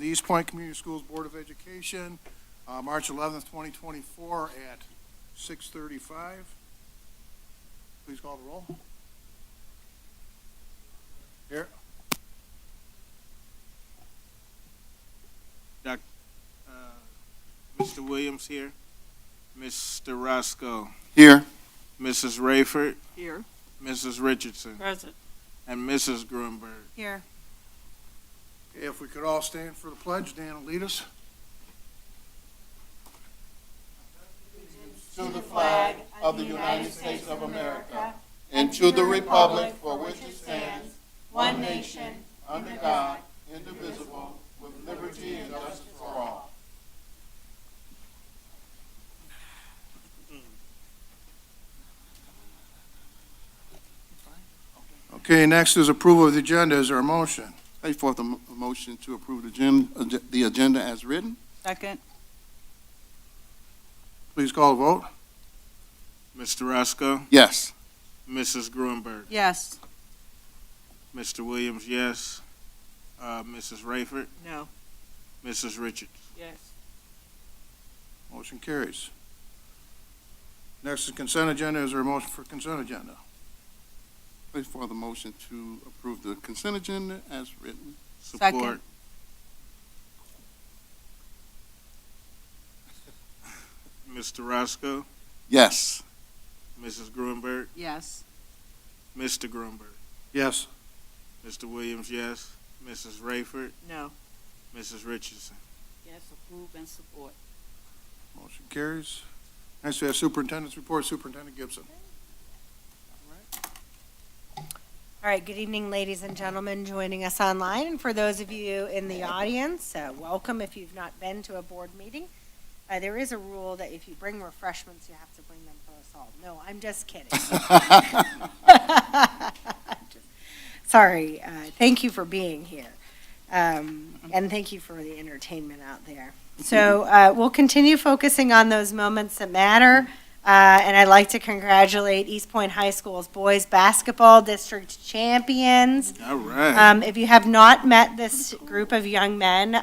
East Point Community Schools Board of Education, March 11th, 2024 at 6:35. Please call the roll. Here. Mr. Williams here. Mr. Roscoe. Here. Mrs. Rayford. Here. Mrs. Richardson. Present. And Mrs. Grunberg. Here. Okay, if we could all stand for the pledge, Dan will lead us. To the flag of the United States of America and to the republic for which it stands, one nation, under God, indivisible, with liberty and justice for all. Okay, next is approval of the agenda. Is there a motion? Place forth a motion to approve the agenda as written. Second. Please call the vote. Mr. Roscoe. Yes. Mrs. Grunberg. Yes. Mr. Williams, yes. Mrs. Rayford. No. Mrs. Richards. Yes. Motion carries. Next is consent agenda. Is there a motion for consent agenda? Place forth a motion to approve the consent agenda as written. Support. Second. Mr. Roscoe. Yes. Mrs. Grunberg. Yes. Mr. Grunberg. Yes. Mr. Williams, yes. Mrs. Rayford. No. Mrs. Richardson. Yes, approve and support. Motion carries. Next we have superintendent's report. Superintendent Gibson. All right, good evening, ladies and gentlemen joining us online, and for those of you in the audience, welcome if you've not been to a board meeting. There is a rule that if you bring refreshments, you have to bring them for us all. No, I'm just kidding. Sorry, thank you for being here, and thank you for the entertainment out there. So we'll continue focusing on those moments that matter. And I'd like to congratulate East Point High School's boys basketball district champions. All right. If you have not met this group of young men,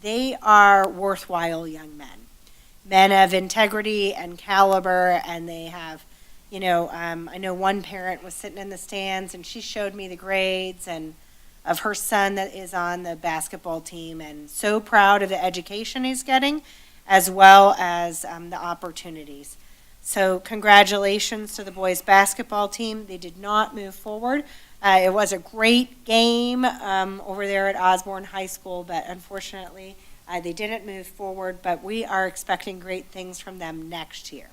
they are worthwhile young men of integrity and caliber, and they have, I know one parent was sitting in the stands, and she showed me the grades and of her son that is on the basketball team, and so proud of the education he's getting, as well as the opportunities. So congratulations to the boys basketball team. They did not move forward. It was a great game over there at Osborne High School, but unfortunately they didn't move forward, but we are expecting great things from them next year.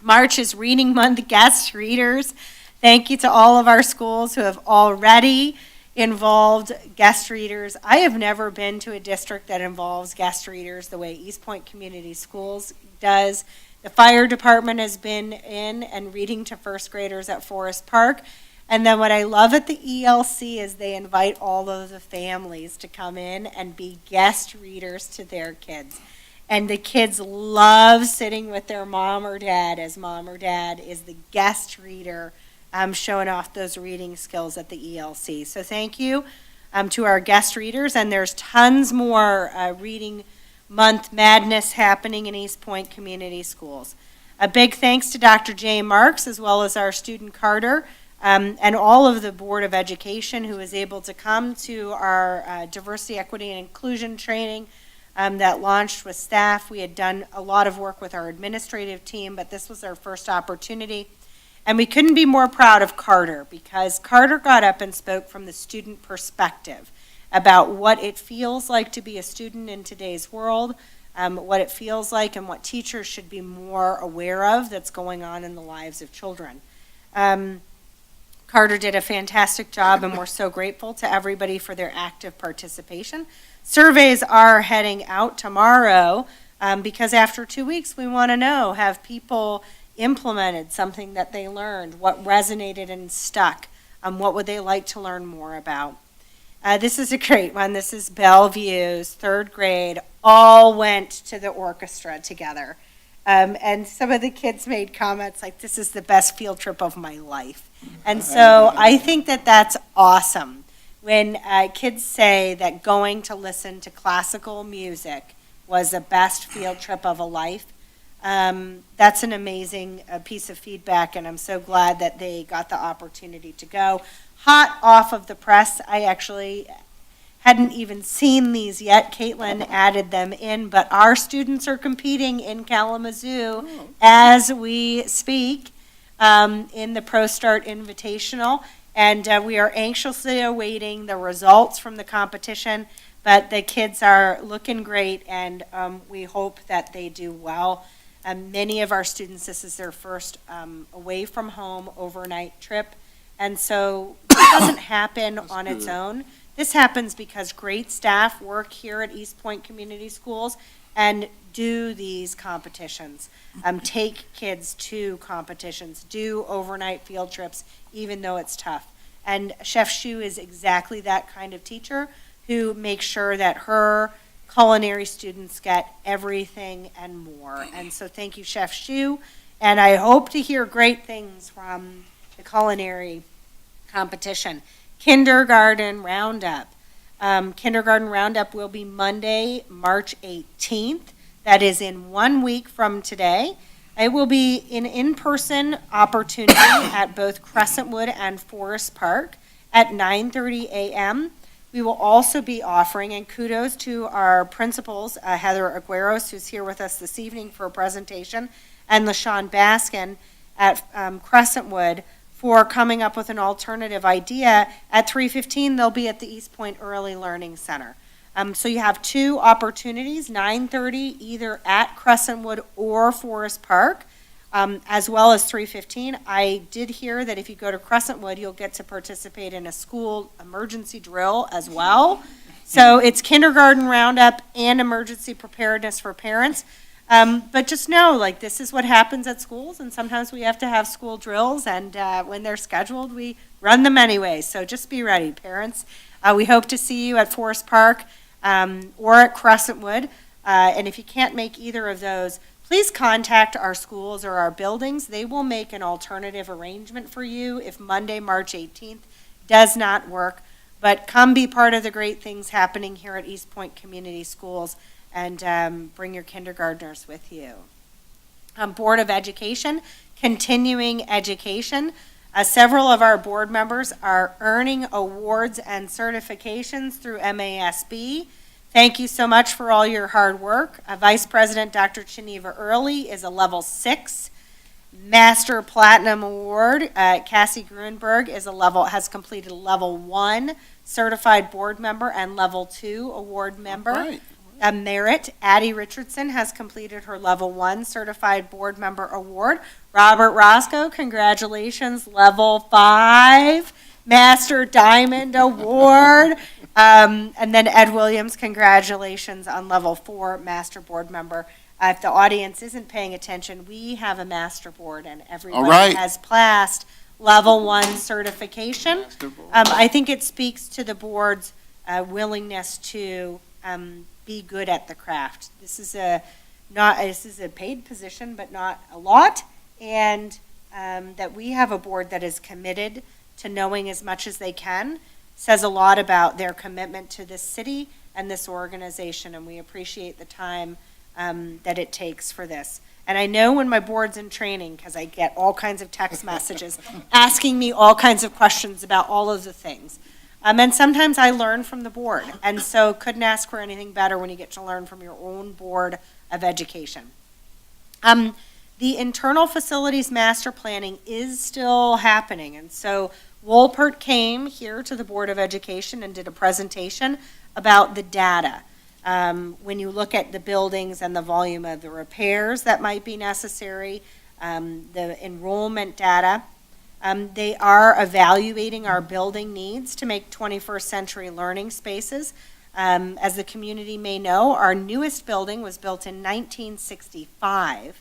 March is Reading Month. Guest readers. Thank you to all of our schools who have already involved guest readers. I have never been to a district that involves guest readers the way East Point Community Schools does. The fire department has been in and reading to first graders at Forest Park. And then what I love at the ELC is they invite all of the families to come in and be guest readers to their kids. And the kids love sitting with their mom or dad, as mom or dad is the guest reader, showing off those reading skills at the ELC. So thank you to our guest readers. And there's tons more reading month madness happening in East Point Community Schools. A big thanks to Dr. Jay Marks, as well as our student Carter, and all of the Board of Education who was able to come to our diversity, equity, and inclusion training that launched with staff. We had done a lot of work with our administrative team, but this was our first opportunity. And we couldn't be more proud of Carter, because Carter got up and spoke from the student perspective about what it feels like to be a student in today's world, what it feels like and what teachers should be more aware of that's going on in the lives of children. Carter did a fantastic job, and we're so grateful to everybody for their active participation. Surveys are heading out tomorrow because after 2 weeks we want to know, have people implemented something that they learned, what resonated and stuck, what would they like to learn more about. This is a great one. This is Bellevue's third grade, all went to the orchestra together. And some of the kids made comments like, this is the best field trip of my life. And so I think that that's awesome, when kids say that going to listen to classical music was the best field trip of a life, that's an amazing piece of feedback, and I'm so glad that they got the opportunity to go. Hot off of the press, I actually hadn't even seen these yet. Caitlin added them in, but our students are competing in Kalamazoo as we speak in the Pro Start Invitational, and we are anxiously awaiting the results from the competition, but the kids are looking great, and we hope that they do well. Many of our students, this is their first away from home overnight trip, and so it doesn't happen on its own. This happens because great staff work here at East Point Community Schools and do these competitions. Take kids to competitions, do overnight field trips, even though it's tough. And Chef Shu is exactly that kind of teacher who makes sure that her culinary students get everything and more. And so thank you, Chef Shu. And I hope to hear great things from the culinary competition. Kindergarten Roundup. Kindergarten Roundup will be Monday, March 18th. That is in 1 week from today. It will be an in-person opportunity at both Crescentwood and Forest Park at 9:30 a.m. We will also be offering, and kudos to our principals, Heather Agueros, who's here with us this evening for a presentation, and LaShawn Baskin at Crescentwood, for coming up with an alternative idea. At 3:15, they'll be at the East Point Early Learning Center. So you have two opportunities, 9:30 either at Crescentwood or Forest Park, as well as 3:15. I did hear that if you go to Crescentwood, you'll get to participate in a school emergency drill as well. So it's kindergarten roundup and emergency preparedness for parents. But just know, like, this is what happens at schools, and sometimes we have to have school drills, and when they're scheduled, we run them anyway. So just be ready, parents. We hope to see you at Forest Park or at Crescentwood. And if you can't make either of those, please contact our schools or our buildings. They will make an alternative arrangement for you if Monday, March 18th does not work. But come be part of the great things happening here at East Point Community Schools, and bring your kindergartners with you. Board of Education, continuing education. Several of our board members are earning awards and certifications through MASB. Thank you so much for all your hard work. Vice President Dr. Geneva Early is a level 6 Master Platinum Award. Cassie Grunberg has completed a level 1 certified board member and level 2 award member. Right. A merit, Addie Richardson has completed her level 1 certified board member award. Robert Roscoe, congratulations, level 5 Master Diamond Award. And then Ed Williams, congratulations on level 4 Master Board member. If the audience isn't paying attention, we have a master board, and everybody right. has passed level 1 certification. I think it speaks to the board's willingness to be good at the craft. This is a paid position, but not a lot, and that we have a board that is committed to knowing as much as they can says a lot about their commitment to this city and this organization, and we appreciate the time that it takes for this. And I know when my board's in training, because I get all kinds of text messages asking me all kinds of questions about all of the things. And sometimes I learn from the board, and so couldn't ask for anything better when you get to learn from your own board of education. The internal facilities master planning is still happening, and so Wolpert came here to the Board of Education and did a presentation about the data. When you look at the buildings and the volume of the repairs that might be necessary, the enrollment data, they are evaluating our building needs to make 21st century learning spaces. As the community may know, our newest building was built in 1965.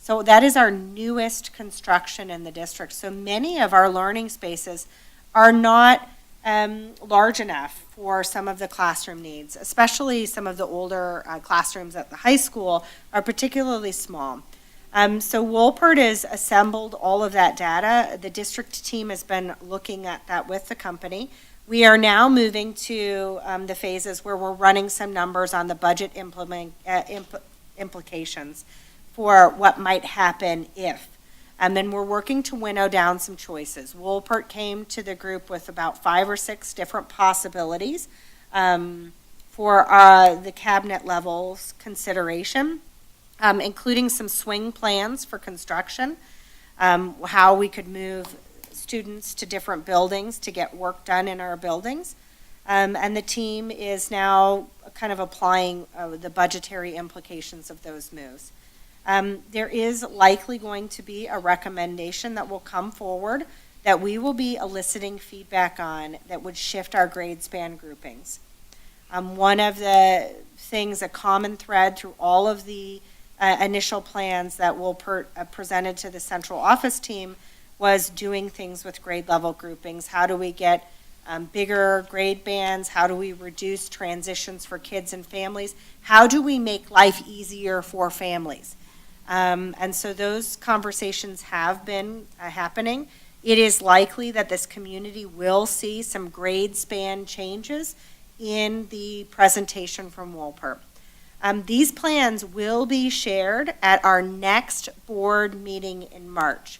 So that is our newest construction in the district. So many of our learning spaces are not large enough for some of the classroom needs, especially some of the older classrooms at the high school are particularly small. So Wolpert has assembled all of that data. The district team has been looking at that with the company. We are now moving to the phases where we're running some numbers on the budget implications for what might happen if. And then we're working to winnow down some choices. Woolpert came to the group with about 5 or 6 different possibilities for the cabinet levels consideration, including some swing plans for construction, how we could move students to different buildings to get work done in our buildings. And the team is now kind of applying the budgetary implications of those moves. There is likely going to be a recommendation that will come forward that we will be eliciting feedback on that would shift our grade span groupings. One of the things, a common thread through all of the initial plans that will presented to the central office team was doing things with grade level groupings. How do we get bigger grade bands? How do we reduce transitions for kids and families? How do we make life easier for families? And so those conversations have been happening. It is likely that this community will see some grade span changes in the presentation from Woolpert. These plans will be shared at our next board meeting in March.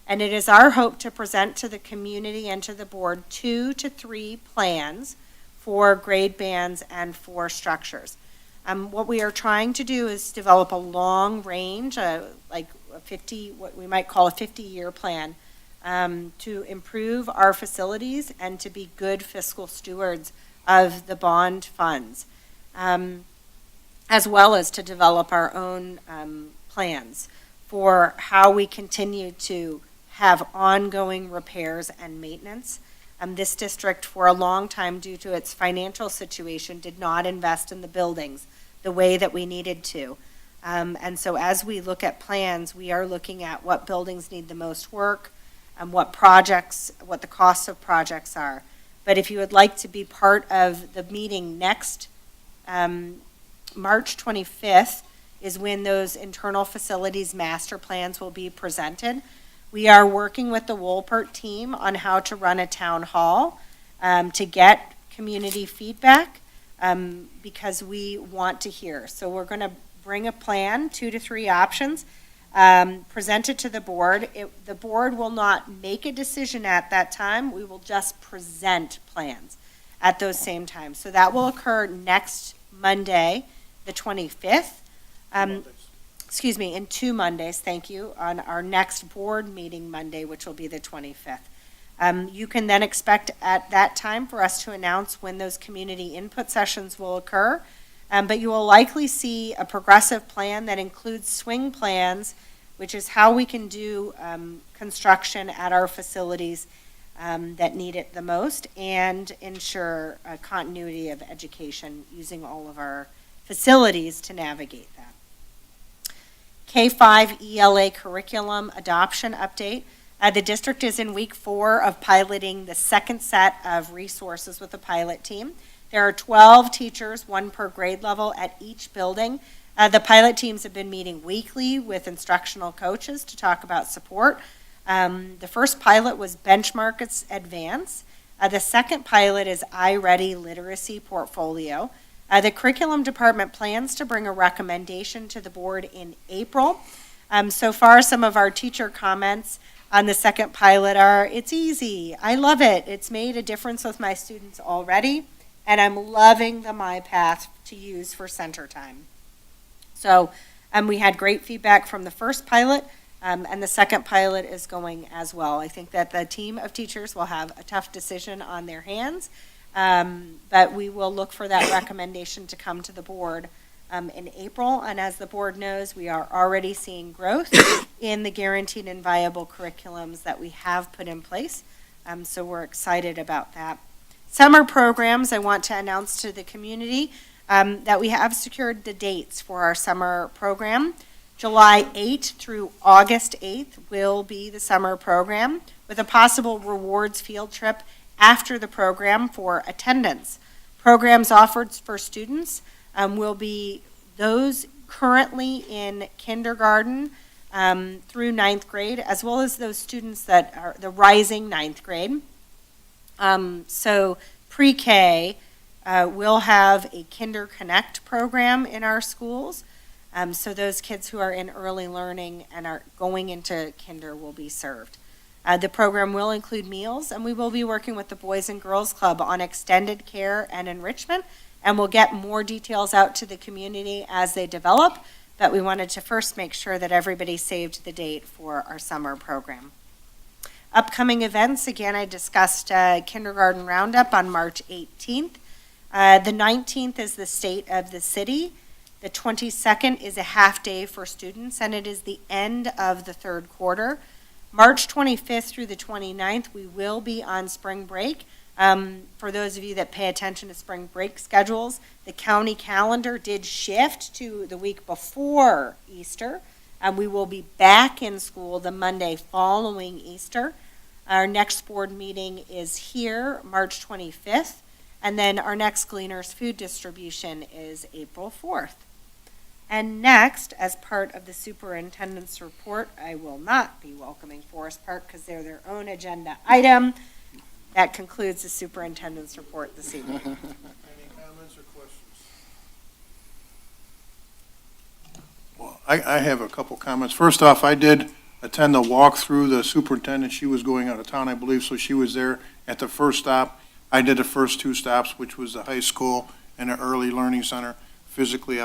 And it is our hope to present to the community and to the board 2 to 3 plans for grade bands and for structures. What we are trying to do is develop a long range, like a 50, what we might call a 50-year plan, to improve our facilities and to be good fiscal stewards of the bond funds, as well as to develop our own plans for how we continue to have ongoing repairs and maintenance. This district, for a long time, due to its financial situation, did not invest in the buildings the way that we needed to. And so as we look at plans, we are looking at what buildings need the most work and what the costs of projects are. But if you would like to be part of the meeting next March 25th is when those internal facilities master plans will be presented. We are working with the Woolpert team on how to run a town hall to get community feedback because we want to hear. So we're going to bring a plan, 2 to 3 options, present it to the board. The board will not make a decision at that time. We will just present plans at those same times. So that will occur next Monday, the 25th. In 2 Mondays, thank you, on our next board meeting Monday, which will be the 25th. You can then expect at that time for us to announce when those community input sessions will occur, but you will likely see a progressive plan that includes swing plans, which is how we can do construction at our facilities that need it the most and ensure a continuity of education using all of our facilities to navigate that. K-5 ELA curriculum adoption update. The district is in week 4 of piloting the second set of resources with the pilot team. There are 12 teachers, 1 per grade level at each building. The pilot teams have been meeting weekly with instructional coaches to talk about support. The first pilot was Benchmark Advance. The second pilot is iReady Literacy Portfolio. The curriculum department plans to bring a recommendation to the board in April. So far, some of our teacher comments on the second pilot are, it's easy, I love it, it's made a difference with my students already, and I'm loving the MyPath to use for center time. So we had great feedback from the first pilot, and the second pilot is going as well. I think that the team of teachers will have a tough decision on their hands, but we will look for that recommendation to come to the board in April. And as the board knows, we are already seeing growth in the guaranteed and viable curriculums that we have put in place. So we're excited about that. Summer programs, I want to announce to the community that we have secured the dates for our summer program. July 8th through August 8th will be the summer program with a possible rewards field trip after the program for attendance. Programs offered for students will be those currently in kindergarten through 9th grade, as well as those students that are the rising 9th grade. So pre-K will have a Kinder Connect program in our schools. So those kids who are in early learning and are going into kinder will be served. The program will include meals, and we will be working with the Boys and Girls Club on extended care and enrichment, and we'll get more details out to the community as they develop, but we wanted to first make sure that everybody saved the date for our summer program. Upcoming events, again, I discussed Kindergarten Roundup on March 18th. The 19th is the State of the City. The 22nd is a half day for students, and it is the end of the third quarter. March 25th through the 29th, we will be on spring break. For those of you that pay attention to spring break schedules, the county calendar did shift to the week before Easter. We will be back in school the Monday following Easter. Our next board meeting is here, March 25th, and then our next Gleaners food distribution is April 4th. And next, as part of the superintendent's report, I will not be welcoming Forest Park because they're their own agenda item. That concludes the superintendent's report this evening. Any comments or questions? Well, I have a couple comments. First off, I did attend the walkthrough. The superintendent, she was going out of town, I believe, so she was there at the first stop. I did the first two stops, which was the high school and the early learning center. Physically,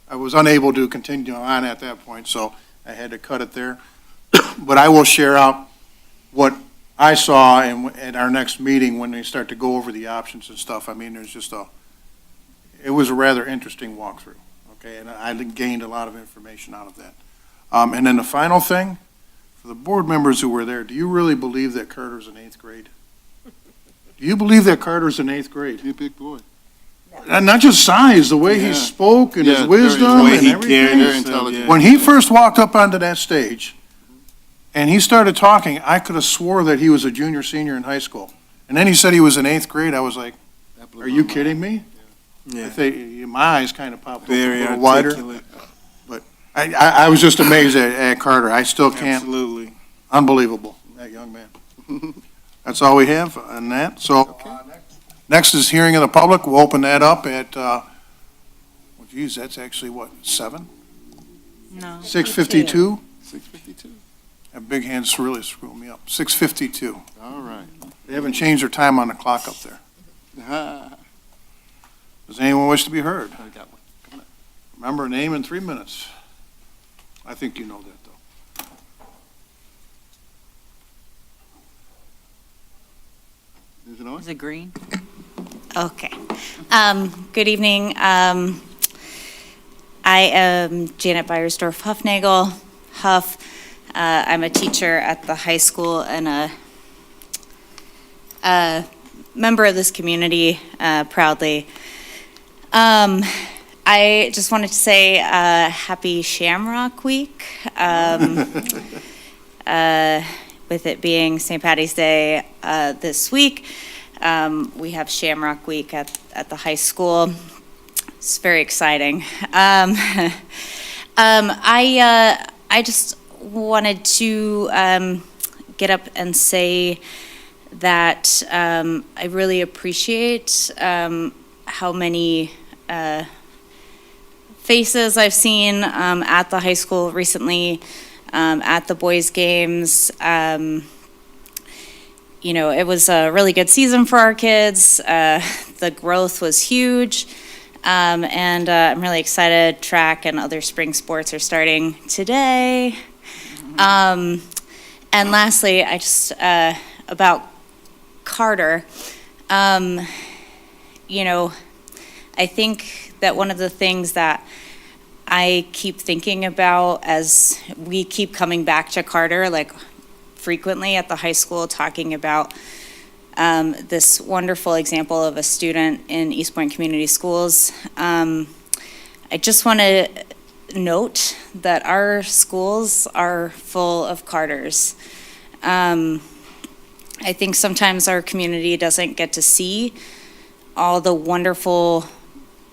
I was unable to continue on at that point, so I had to cut it there. But I will share out what I saw at our next meeting when they start to go over the options and stuff. I mean, it was a rather interesting walkthrough, okay? And I gained a lot of information out of that. And then the final thing, for the board members who were there, do you really believe that Carter's in 8th grade? Do you believe that Carter's in 8th grade? He's a big boy. And not just size, the way he spoke and his Yeah, wisdom The way and he everything. carried Very himself, intelligent. yeah. When he first walked up onto that stage and he started talking, I could have swore that he was a junior, senior in high school. And then he said he was in 8th grade. I was like, That blew are my you mind. kidding me? I Yeah, think my eyes kind of popped up a very little wider. articulate. I was just amazed at Carter. I still can't, Absolutely. unbelievable, that young man. That's all we have on that. So next is hearing of the public. We'll open that up at, well, geez, that's actually what, 7? No. 6:52? 6:52. That big hand's really screwing me up. 6:52. All right. They haven't changed their time on the clock up there. I Does anyone wish to be heard? got one. Come on. Remember, name in 3 minutes. I think you know that, though. Is it on? Is it green? Okay. Good evening. I am Janet Beiersdorf Huffnagel, Huff. I'm a teacher at the high school and a member of this community proudly. I just wanted to say happy Shamrock Week. With it being St. Patty's Day this week, we have Shamrock Week at the high school. It's very exciting. I just wanted to get up and say that I really appreciate how many faces I've seen at the high school recently, at the boys' games. You know, it was a really good season for our kids. The growth was huge. And I'm really excited. Track and other spring sports are starting today. And lastly, I just, about Carter, you know, I think that one of the things that I keep thinking about as we keep coming back to Carter, like frequently at the high school, talking about this wonderful example of a student in East Point Community Schools. I just want to note that our schools are full of Carters. I think sometimes our community doesn't get to see all the wonderful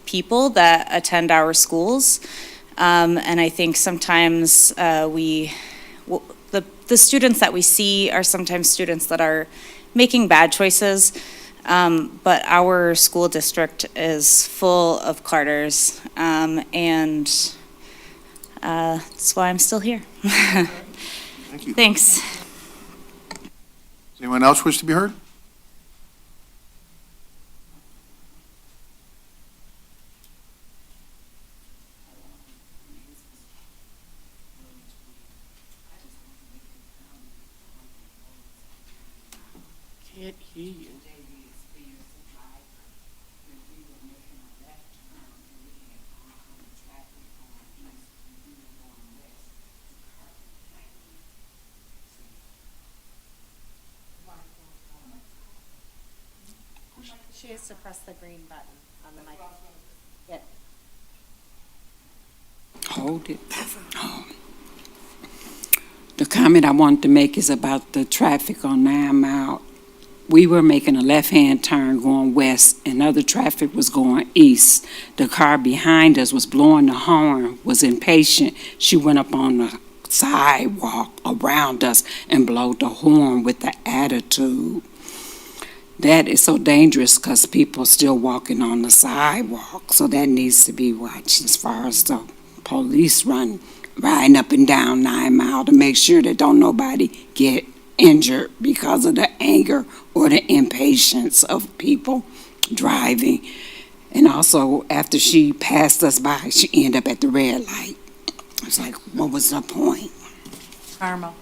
people that attend our schools. And I think sometimes the students that we see are sometimes students that are making bad choices. But our school district is full of Carters, and that's why I'm still here. Thank you. Thanks. Does anyone else wish to be heard? Can't hear you. She has to press the green button on the mic. Yeah. Hold it. Oh. The comment I wanted to make is about the traffic on 9 Mile. We were making a left-hand turn going west, and other traffic was going east. The car behind us was blowing the horn, was impatient. She went up on the sidewalk around us and blowed the horn with the attitude. That is so dangerous because people are still walking on the sidewalk, so that needs to be watched as far as the police riding up and down 9 Mile to make sure that don't nobody get injured because of the anger or the impatience of people driving. And also, after she passed us by, she ended up at the red light. I was like, what was the point? Karma.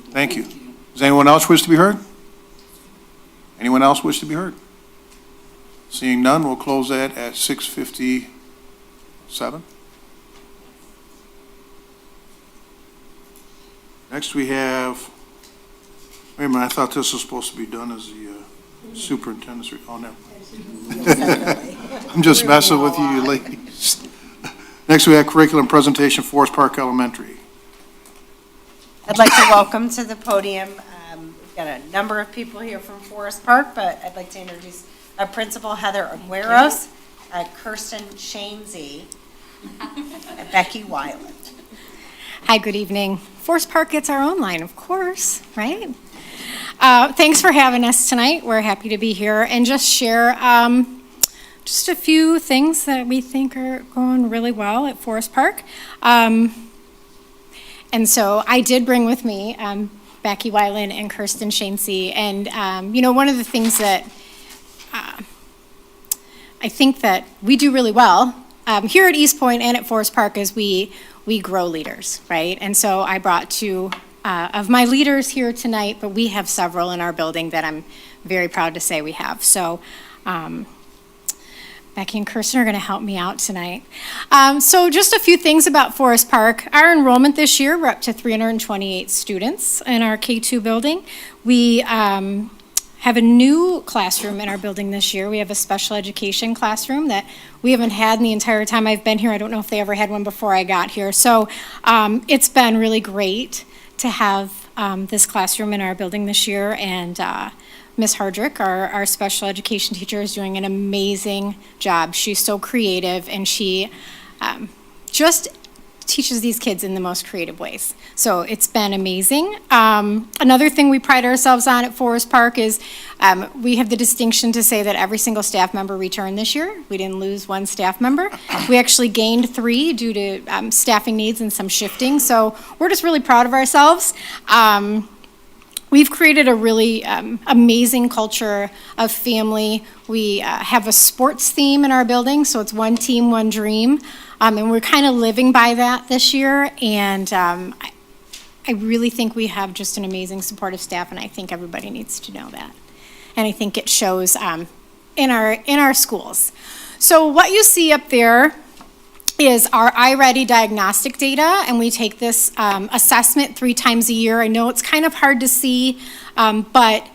Thank you. Does anyone else wish to be heard? Anyone else wish to be heard? Seeing none, we'll close that at 6:57. Next, we have, wait a minute, I thought this was supposed to be done as the superintendent's, oh, no. I'm just messing with you ladies. Next, we have curriculum presentation, Forest Park Elementary. I'd like to welcome to the podium, we've got a number of people here from Forest Park, but I'd like to introduce our principal, Heather Agueros, Kirsten Shanesy, and Becky Weiland. Hi, good evening. Forest Park gets our own line, of course, right? Thanks for having us tonight. We're happy to be here and just share just a few things that we think are going really well at Forest Park. And so I did bring with me Becky Weiland and Kirsten Shanesy. And, one of the things that I think that we do really well here at East Point and at Forest Park is we grow leaders, right? And so I brought two of my leaders here tonight, but we have several in our building that I'm very proud to say we have. So Becky and Kirsten are going to help me out tonight. So just a few things about Forest Park. Our enrollment this year, we're up to 328 students in our K-2 building. We have a new classroom in our building this year. We have a special education classroom that we haven't had in the entire time I've been here. I don't know if they ever had one before I got here. So it's been really great to have this classroom in our building this year. And Ms. Hardrick, our special education teacher, is doing an amazing job. She's so creative, and she just teaches these kids in the most creative ways. So it's been amazing. Another thing we pride ourselves on at Forest Park is we have the distinction to say that every single staff member returned this year. We didn't lose one staff member. We actually gained 3 due to staffing needs and some shifting. So we're just really proud of ourselves. We've created a really amazing culture of family. We have a sports theme in our building, so it's one team, one dream. And we're kind of living by that this year. And I really think we have just an amazing supportive staff, and I think everybody needs to know that. And I think it shows in our schools. So what you see up there is our iReady diagnostic data, and we take this assessment 3 times a year. I know it's kind of hard to see, but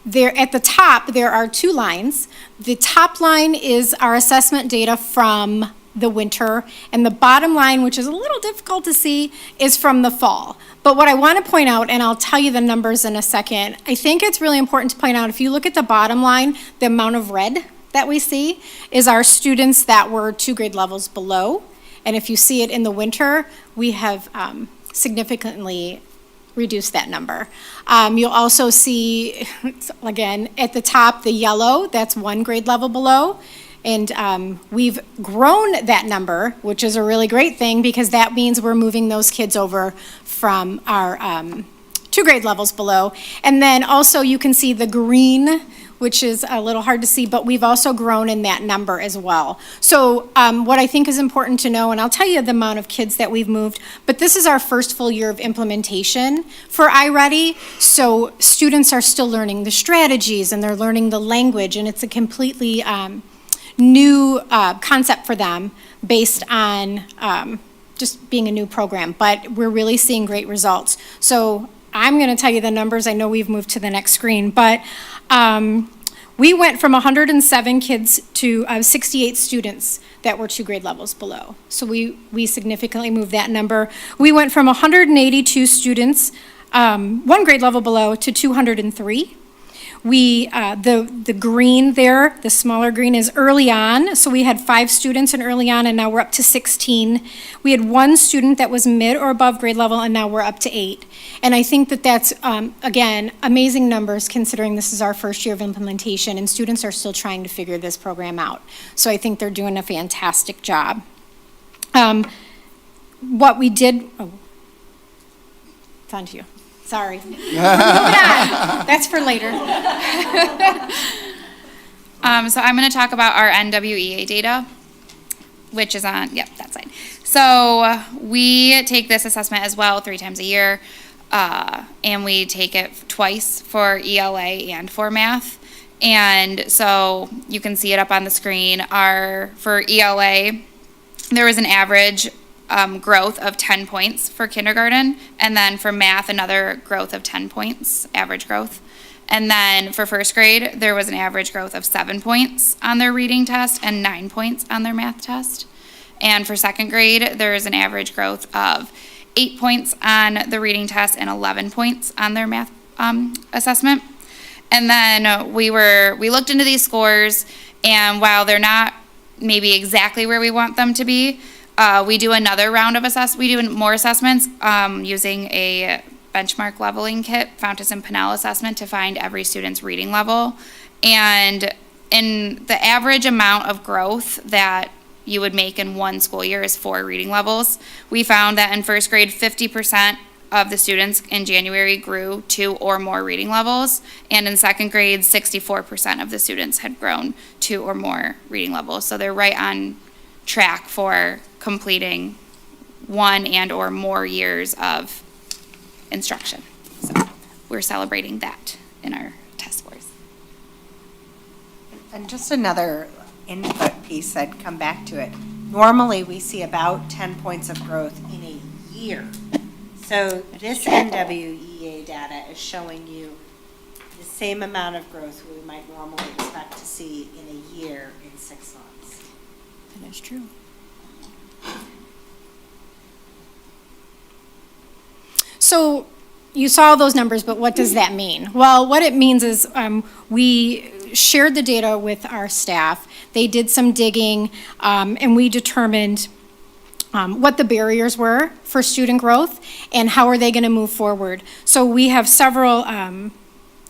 there at the top, there are 2 lines. The top line is our assessment data from the winter, and the bottom line, which is a little difficult to see, is from the fall. But what I want to point out, and I'll tell you the numbers in a second, I think it's really important to point out, if you look at the bottom line, the amount of red that we see is our students that were 2 grade levels below. And if you see it in the winter, we have significantly reduce that number. You'll also see, again, at the top, the yellow, that's one grade level below. And we've grown that number, which is a really great thing because that means we're moving those kids over from our 2 grade levels below. And then also you can see the green, which is a little hard to see, but we've also grown in that number as well. So what I think is important to know, and I'll tell you the amount of kids that we've moved, but this is our first full year of implementation for iReady. So students are still learning the strategies and they're learning the language, and it's a completely new concept for them based on just being a new program, but we're really seeing great results. So I'm going to tell you the numbers. I know we've moved to the next screen, but we went from 107 kids to 68 students that were 2 grade levels below. So we significantly moved that number. We went from 182 students, 1 grade level below, to 203. The green there, the smaller green, is early on. So we had 5 students in early on, and now we're up to 16. We had 1 student that was mid or above grade level, and now we're up to 8. And I think that that's, again, amazing numbers considering this is our first year of implementation, and students are still trying to figure this program out. So I think they're doing a fantastic job. What we did, it's on to you. Sorry. We're moving on. That's for later. So I'm going to talk about our NWEA data, which is on, that side. So we take this assessment as well 3 times a year, and we take it twice for ELA and for math. And so you can see it up on the screen. For ELA, there was an average growth of 10 points for kindergarten, and then for math, another growth of 10 points, average growth. And then for first grade, there was an average growth of 7 points on their reading test and 9 points on their math test. And for second grade, there is an average growth of 8 points on the reading test and 11 points on their math assessment. And then we looked into these scores, and while they're not maybe exactly where we want them to be, we do another round of we do more assessments using a benchmark leveling kit, Fountas and Pinnell assessment, to find every student's reading level. And in the average amount of growth that you would make in one school year is 4 reading levels. We found that in first grade, 50% of the students in January grew 2 or more reading levels, and in second grade, 64% of the students had grown 2 or more reading levels. So they're right on track for completing 1 and or more years of instruction. So we're celebrating that in our test scores. And just another input piece, I'd come back to it. Normally, we see about 10 points of growth in a year. So this NWEA data is showing you the same amount of growth we might normally expect to see in a year in 6 months. That is true. So you saw those numbers, but what does that mean? Well, what it means is we shared the data with our staff. They did some digging, and we determined what the barriers were for student growth and how are they going to move forward. So we have several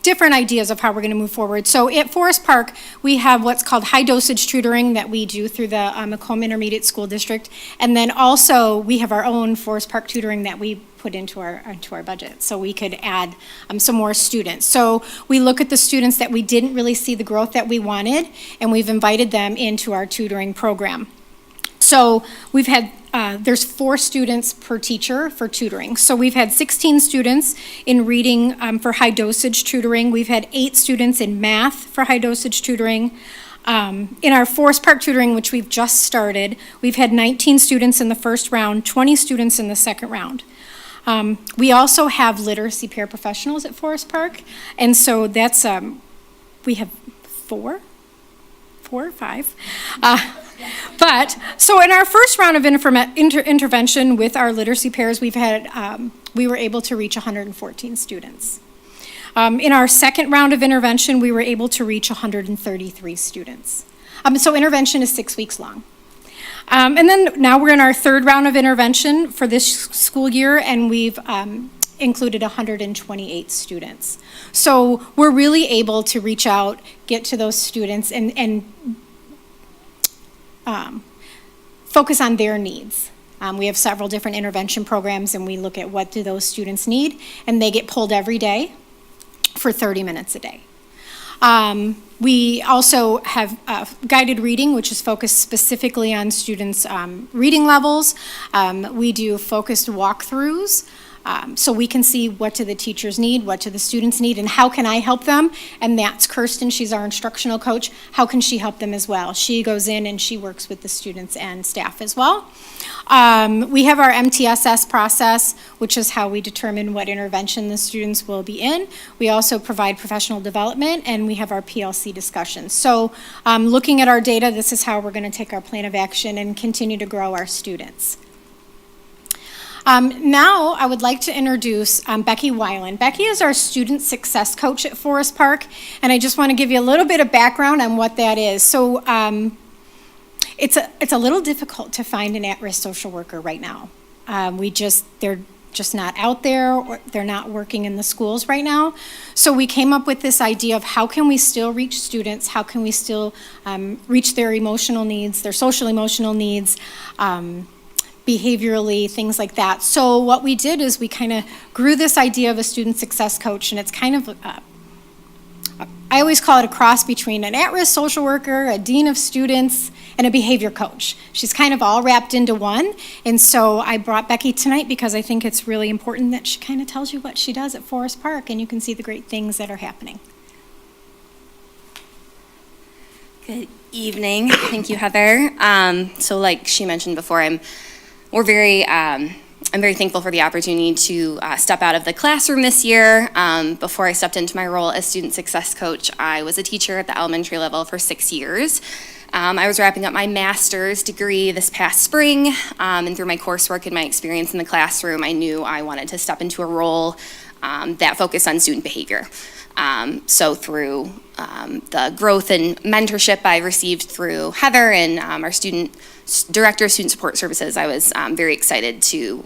different ideas of how we're going to move forward. So at Forest Park, we have what's called high dosage tutoring that we do through the Macomb Intermediate School District. And then also we have our own Forest Park tutoring that we put into our budget so we could add some more students. So we look at the students that we didn't really see the growth that we wanted, and we've invited them into our tutoring program. So we've had, there's 4 students per teacher for tutoring. So we've had 16 students in reading for high dosage tutoring. We've had 8 students in math for high dosage tutoring. In our Forest Park tutoring, which we've just started, we've had 19 students in the first round, 20 students in the second round. We also have literacy paraprofessionals at Forest Park, and so that's, we have 4 or 5. But, so in our first round of intervention with our literacy pairs, we were able to reach 114 students. In our second round of intervention, we were able to reach 133 students. So intervention is 6 weeks long. And then now we're in our third round of intervention for this school year, and we've included 128 students. So we're really able to reach out, get to those students, and focus on their needs. We have several different intervention programs, and we look at what do those students need, and they get pulled every day for 30 minutes a day. We also have guided reading, which is focused specifically on students' reading levels. We do focused walkthroughs, so we can see what do the teachers need, what do the students need, and how can I help them? And that's Kirsten, she's our instructional coach. How can she help them as well? She goes in and she works with the students and staff as well. We have our MTSS process, which is how we determine what intervention the students will be in. We also provide professional development, and we have our PLC discussions. So looking at our data, this is how we're going to take our plan of action and continue to grow our students. Now, I would like to introduce Becky Weiland. Becky is our student success coach at Forest Park, and I just want to give you a little bit of background on what that is. So it's a little difficult to find an at-risk social worker right now. They're just not out there, or they're not working in the schools right now. So we came up with this idea of how can we still reach students, how can we still reach their emotional needs, their social emotional needs, behaviorally, things like that. So what we did is we kind of grew this idea of a student success coach, and it's kind of, I always call it a cross between an at-risk social worker, a dean of students, and a behavior coach. She's kind of all wrapped into one, and so I brought Becky tonight because I think it's really important that she kind of tells you what she does at Forest Park, and you can see the great things that are happening. Good evening. Thank you, Heather. So like she mentioned before, I'm very thankful for the opportunity to step out of the classroom this year. Before I stepped into my role as student success coach, I was a teacher at the elementary level for 6 years. I was wrapping up my master's degree this past spring, and through my coursework and my experience in the classroom, I knew I wanted to step into a role that focused on student behavior. So through the growth and mentorship I received through Heather and our Director of Student Support Services, I was very excited to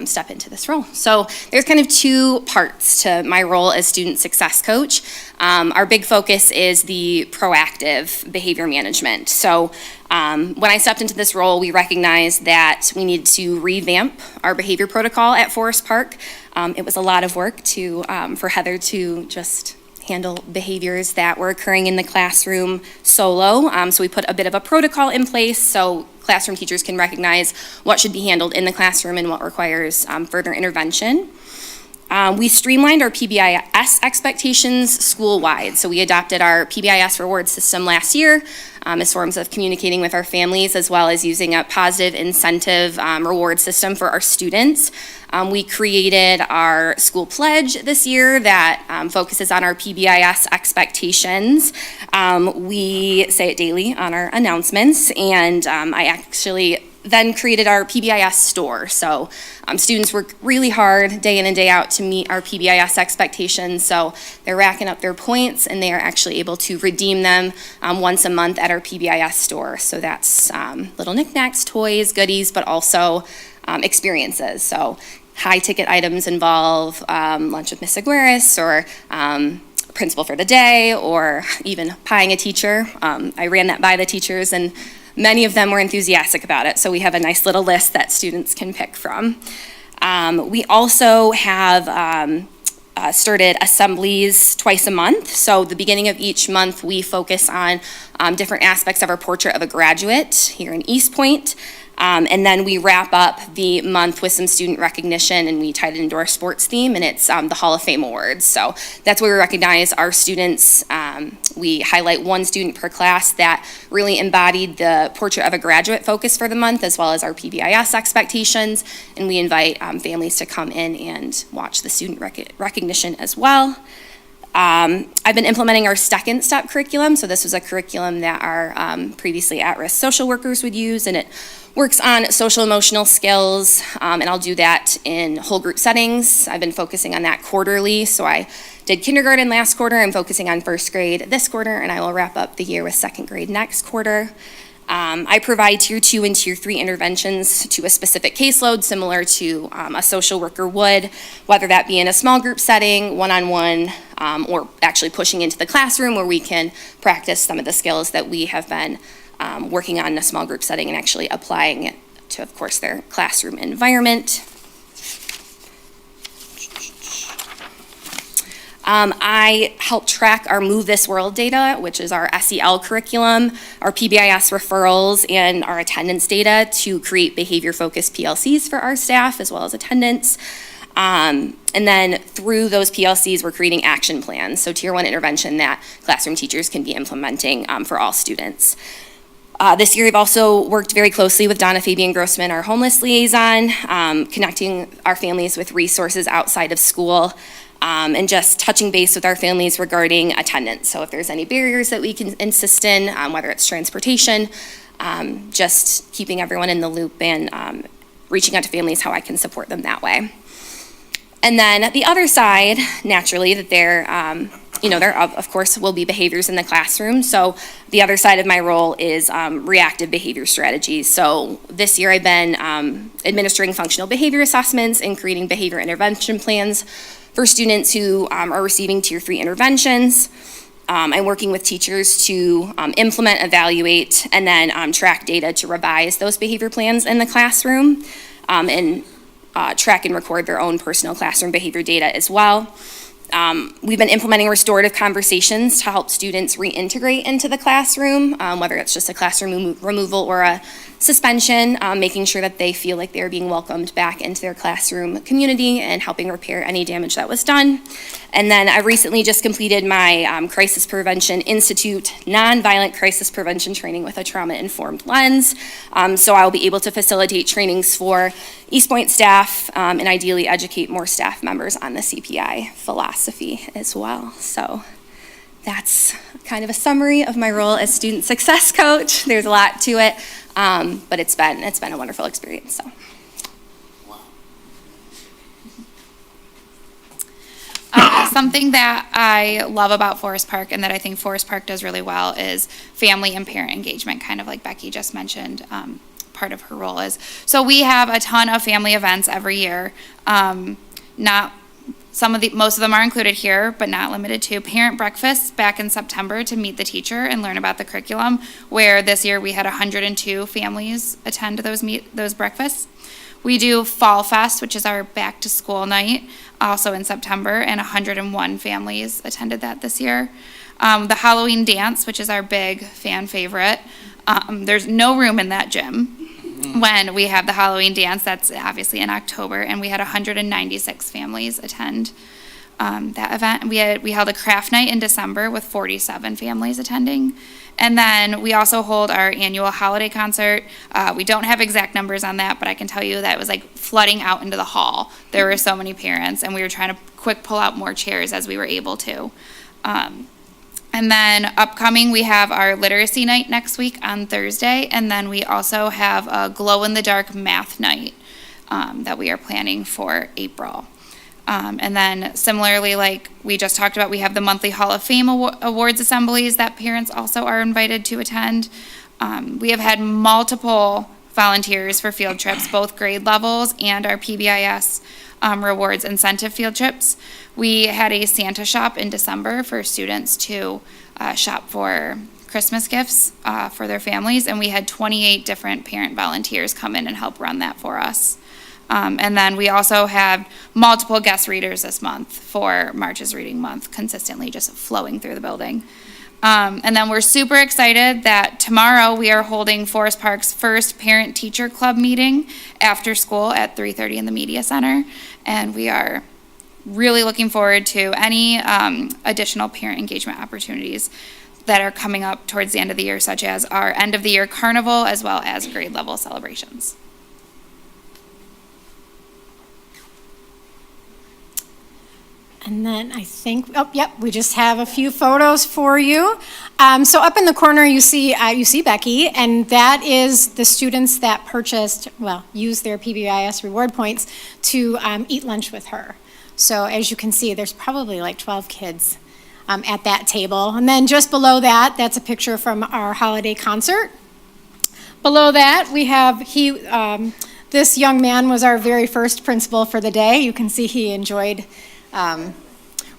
step into this role. So there's kind of two parts to my role as student success coach. Our big focus is the proactive behavior management. So when I stepped into this role, we recognized that we needed to revamp our behavior protocol at Forest Park. It was a lot of work for Heather to just handle behaviors that were occurring in the classroom solo. So we put a bit of a protocol in place so classroom teachers can recognize what should be handled in the classroom and what requires further intervention. We streamlined our PBIS expectations school-wide. So we adopted our PBIS reward system last year as forms of communicating with our families, as well as using a positive incentive reward system for our students. We created our school pledge this year that focuses on our PBIS expectations. We say it daily on our announcements, and I actually then created our PBIS store. So students work really hard day in and day out to meet our PBIS expectations. So they're racking up their points, and they are actually able to redeem them once a month at our PBIS store. So that's little knickknacks, toys, goodies, but also experiences. So high ticket items involve lunch with Miss Aguirres, or principal for the day, or even pieing a teacher. I ran that by the teachers, and many of them were enthusiastic about it, so we have a nice little list that students can pick from. We also have started assemblies twice a month. So the beginning of each month, we focus on different aspects of our portrait of a graduate here in East Point. And then we wrap up the month with some student recognition, and we tied it into our sports theme, and it's the Hall of Fame Awards. So that's where we recognize our students. We highlight one student per class that really embodied the portrait of a graduate focus for the month, as well as our PBIS expectations, and we invite families to come in and watch the student recognition as well. I've been implementing our second step curriculum. So this was a curriculum that our previously at-risk social workers would use, and it works on social emotional skills, and I'll do that in whole group settings. I've been focusing on that quarterly. So I did kindergarten last quarter. I'm focusing on first grade this quarter, and I will wrap up the year with second grade next quarter. I provide tier 2 and tier 3 interventions to a specific caseload, similar to a social worker would, whether that be in a small group setting, one-on-one, or actually pushing into the classroom where we can practice some of the skills that we have been working on in a small group setting and actually applying it to, of course, their classroom environment. I help track our Move This World data, which is our SEL curriculum, our PBIS referrals, and our attendance data to create behavior-focused PLCs for our staff as well as attendance. And then through those PLCs, we're creating action plans, so tier 1 intervention that classroom teachers can be implementing for all students. This year, we've also worked very closely with Donna Fabian Grossman, our homeless liaison, connecting our families with resources outside of school, and just touching base with our families regarding attendance. So if there's any barriers that we can insist in, whether it's transportation, just keeping everyone in the loop and reaching out to families how I can support them that way. And then the other side, naturally, that there of course will be behaviors in the classroom. So the other side of my role is reactive behavior strategies. So this year I've been administering functional behavior assessments and creating behavior intervention plans for students who are receiving tier 3 interventions. I'm working with teachers to implement, evaluate, and then track data to revise those behavior plans in the classroom, and track and record their own personal classroom behavior data as well. We've been implementing restorative conversations to help students reintegrate into the classroom, whether it's just a classroom removal or a suspension, making sure that they feel like they're being welcomed back into their classroom community and helping repair any damage that was done. And then I recently just completed my Crisis Prevention Institute nonviolent crisis prevention training with a trauma-informed lens. So I'll be able to facilitate trainings for East Point staff and ideally educate more staff members on the CPI philosophy as well. So that's kind of a summary of my role as student success coach. There's a lot to it, but it's been a wonderful experience. So. Something that I love about Forest Park and that I think Forest Park does really well is family and parent engagement, kind of like Becky just mentioned. Part of her role is. So we have a ton of family events every year. Most of them are included here, but not limited to parent breakfasts back in September to meet the teacher and learn about the curriculum, where this year we had 102 families attend those breakfasts. We do Fall Fest, which is our back to school night, also in September, and 101 families attended that this year. The Halloween dance, which is our big fan favorite. There's no room in that gym when we have the Halloween dance. That's obviously in October, and we had 196 families attend that event. We held a craft night in December with 47 families attending. And then we also hold our annual holiday concert. We don't have exact numbers on that, but I can tell you that it was like flooding out into the hall. There were so many parents, and we were trying to quick pull out more chairs as we were able to. And then upcoming, we have our literacy night next week on Thursday, and then we also have a glow-in-the-dark math night that we are planning for April. And then similarly, like we just talked about, we have the monthly Hall of Fame awards assemblies that parents also are invited to attend. We have had multiple volunteers for field trips, both grade levels and our PBIS rewards incentive field trips. We had a Santa shop in December for students to shop for Christmas gifts for their families, and we had 28 different parent volunteers come in and help run that for us. And then we also have multiple guest readers this month for March's Reading Month, consistently just flowing through the building. And then we're super excited that tomorrow we are holding Forest Park's first parent-teacher club meeting after school at 3:30 in the Media Center. And we are really looking forward to any additional parent engagement opportunities that are coming up towards the end of the year, such as our end-of-the-year carnival as well as grade-level celebrations. And then I think, we just have a few photos for you. So up in the corner, you see Becky, and that is the students that used their PBIS reward points to eat lunch with her. So as you can see, there's probably like 12 kids at that table. And then just below that, that's a picture from our holiday concert. Below that, we have, this young man was our very first principal for the day. You can see he enjoyed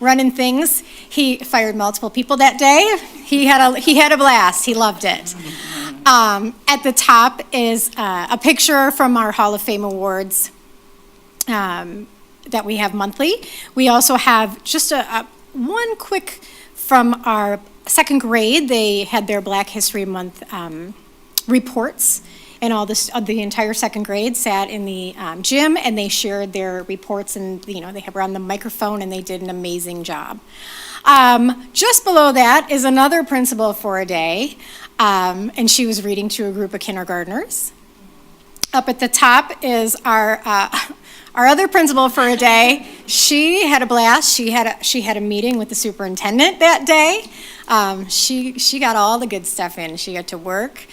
running things. He fired multiple people that day. He had a blast. He loved it. At the top is a picture from our Hall of Fame awards that we have monthly. We also have just one quick from our second grade. They had their Black History Month reports, and the entire second grade sat in the gym, and they shared their reports, and they were on the microphone, and they did an amazing job. Just below that is another principal for a day, and she was reading to a group of kindergartners. Up at the top is our other principal for a day. She had a blast. She had a meeting with the superintendent that day. She got all the good stuff in. She got to work.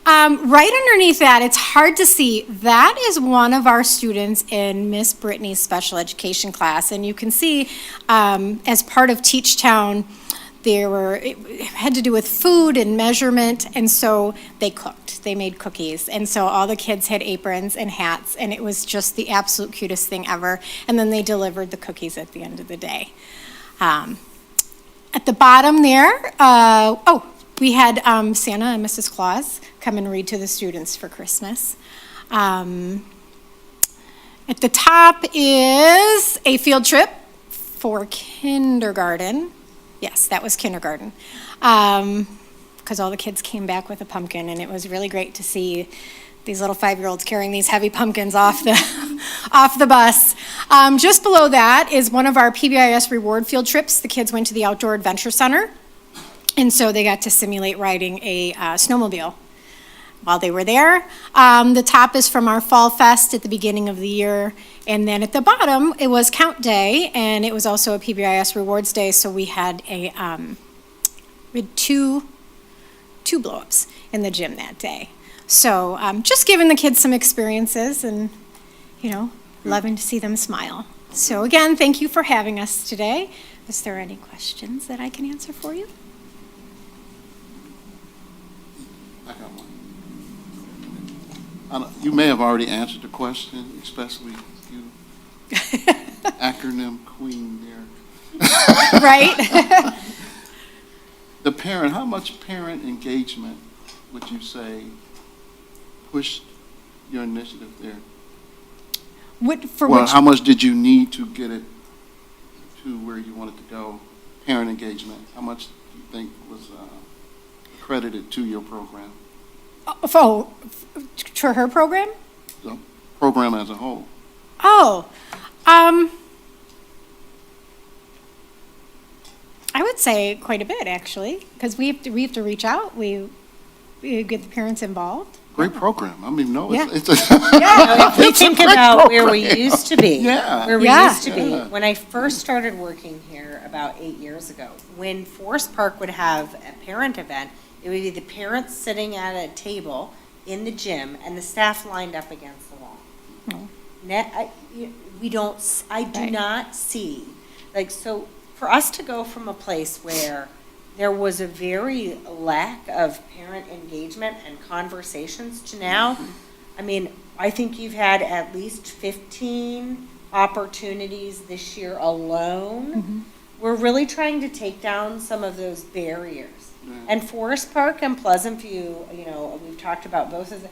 Right underneath that, it's hard to see, that is one of our students in Miss Brittany's special education class. And you can see, as part of Teach Town, it had to do with food and measurement, and so they cooked. They made cookies, and so all the kids had aprons and hats, and it was just the absolute cutest thing ever. And then they delivered the cookies at the end of the day. At the bottom there, we had Santa and Mrs. Claus come and read to the students for Christmas. At the top is a field trip for kindergarten. Yes, that was kindergarten. Because all the kids came back with a pumpkin, and it was really great to see these little 5-year-olds carrying these heavy pumpkins off the bus. Just below that is one of our PBIS reward field trips. The kids went to the Outdoor Adventure Center, and so they got to simulate riding a snowmobile while they were there. The top is from our Fall Fest at the beginning of the year. And then at the bottom, it was Count Day, and it was also a PBIS Rewards Day, so we had two blow-ups in the gym that day. So just giving the kids some experiences and, loving to see them smile. So again, thank you for having us today. Is there any questions that I can answer for you? I got one. You may have already answered the question, especially you, acronym queen there. Right? The parent, how much parent engagement would you say pushed your initiative there? How much did you need to get it to where you wanted to go? Parent engagement, how much do you think was credited to your program? To her program? The program as a whole. I would say quite a bit, actually, because we have to reach out. We get the parents involved. Great program. I mean, no, Yeah. it's a If we It's a think great about where we program. used to be. Yeah. Where we Yeah. used to be. Yeah. When I first started working here about 8 years ago, when Forest Park would have a parent event, it would be the parents sitting at a table in the gym and the staff lined up against the wall. I do Right. not see, so for us to go from a place where there was a very lack of parent engagement and conversations to now, I think you've had at least 15 opportunities this year alone. We're really trying to take down some of those barriers. And Forest Park and Pleasant View, we've talked about both of them.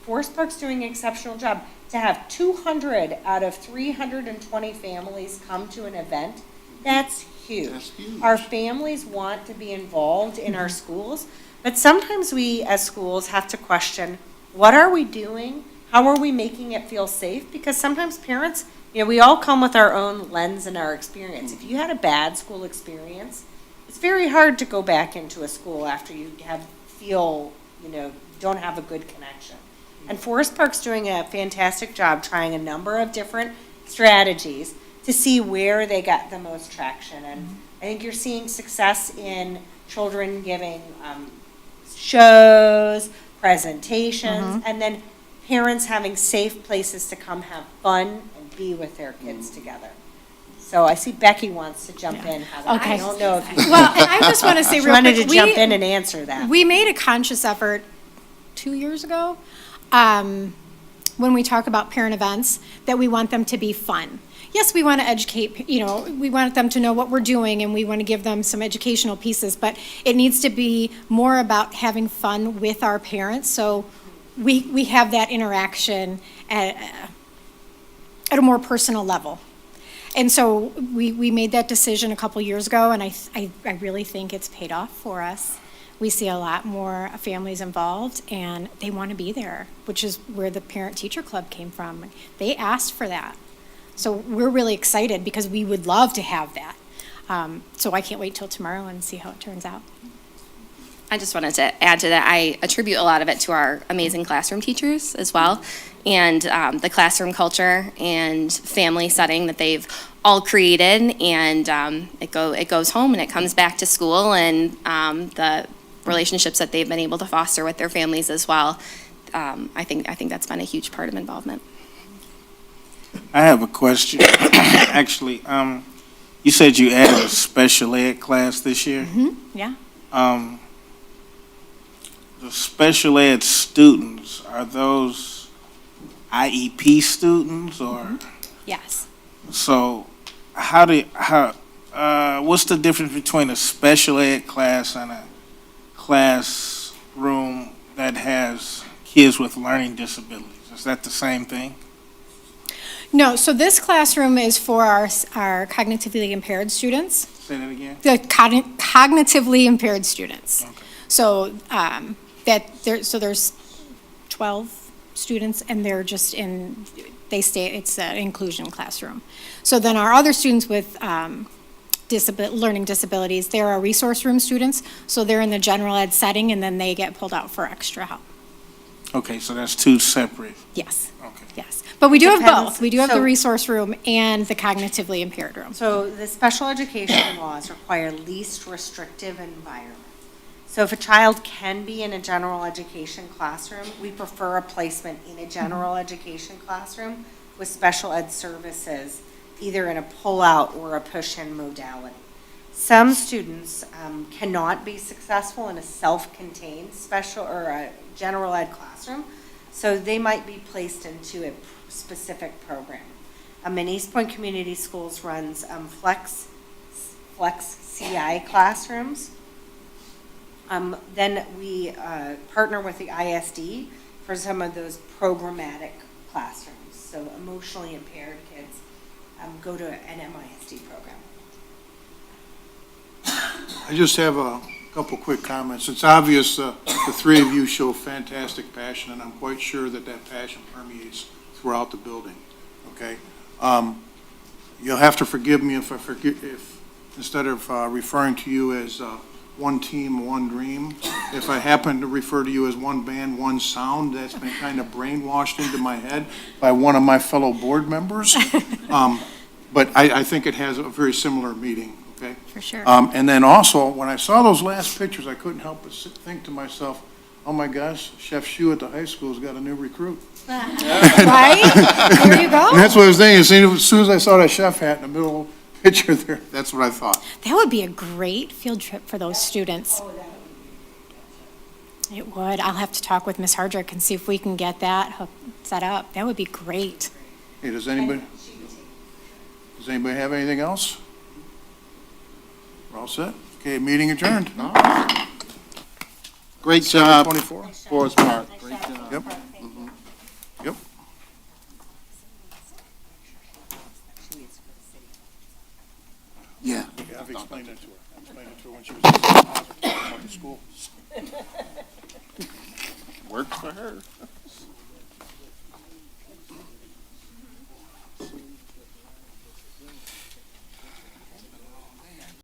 Forest Park's doing an exceptional job. To have 200 out of 320 families come to an event, that's huge. That's huge. Our families want to be involved in our schools, but sometimes we as schools have to question, what are we doing? How are we making it feel safe? Because sometimes parents, we all come with our own lens and our experience. If you had a bad school experience, it's very hard to go back into a school after you don't have a good connection. And Forest Park's doing a fantastic job trying a number of different strategies to see where they got the most traction. And I think you're seeing success in children giving shows, presentations, and then parents having safe places to come have fun and be with their kids together. So I see Becky wants to jump in, Heather. Okay. I don't know if you Well, and I just want to say real quick. wanted to jump in and answer that. We made a conscious effort 2 years ago, when we talk about parent events, that we want them to be fun. Yes, we want to educate, we want them to know what we're doing and we want to give them some educational pieces, but it needs to be more about having fun with our parents. So we have that interaction at a more personal level. And so we made that decision a couple years ago, and I really think it's paid off for us. We see a lot more families involved, and they want to be there, which is where the parent-teacher club came from. They asked for that. So we're really excited because we would love to have that. So I can't wait till tomorrow and see how it turns out. I just wanted to add to that. I attribute a lot of it to our amazing classroom teachers as well, and the classroom culture and family setting that they've all created. And it goes home and it comes back to school, and the relationships that they've been able to foster with their families as well. I think that's been a huge part of involvement. I have a question. Actually, you said you added a special ed class this year. Yeah. The special ed students, are those IEP students or? Yes. So what's the difference between a special ed class and a classroom that has kids with learning disabilities? Is that the same thing? No, so this classroom is for our cognitively impaired students. Say that again? The cognitively impaired students. Okay. So there's 12 students, and they're just it's an inclusion classroom. So then our other students with learning disabilities, they're our resource room students, so they're in the general ed setting, and then they get pulled out for extra help. Okay, so that's two separate. Yes. Okay. Yes, but we do have Depends. both. We do have the So- resource room and the cognitively impaired room. So the special education laws require least restrictive environment. So if a child can be in a general education classroom, we prefer a placement in a general education classroom with special ed services, either in a pull-out or a push-in modality. Some students cannot be successful in a self-contained special or a general ed classroom, so they might be placed into a specific program. In East Point Community Schools runs Flex CI classrooms. Then we partner with the ISD for some of those programmatic classrooms. So emotionally impaired kids go to an MISD program. I just have a couple quick comments. It's obvious the three of you show fantastic passion, and I'm quite sure that passion permeates throughout the building, okay? You'll have to forgive me if instead of referring to you as one team, one dream, if I happen to refer to you as one band, one sound, that's been kind of brainwashed into my head by one of my fellow board members. But I think it has a very similar meaning, okay? For sure. And then also, when I saw those last pictures, I couldn't help but think to myself, oh my gosh, Chef Shu at the high school's got a new recruit. Right? There you go. And that's what I was thinking. As soon as I saw that chef hat in the middle picture there, that's what I thought. That would be a great field trip for those students. It would. I'll have to talk with Ms. Hardrick and see if we can get that set up. That would be great. Hey, does anybody have anything else? We're all set? Okay, meeting adjourned. Great job, 24. Forest Park. Great job. Yep. Yep. Yeah. I've explained it to her. I explained it to her when she was about the school. Worked for her.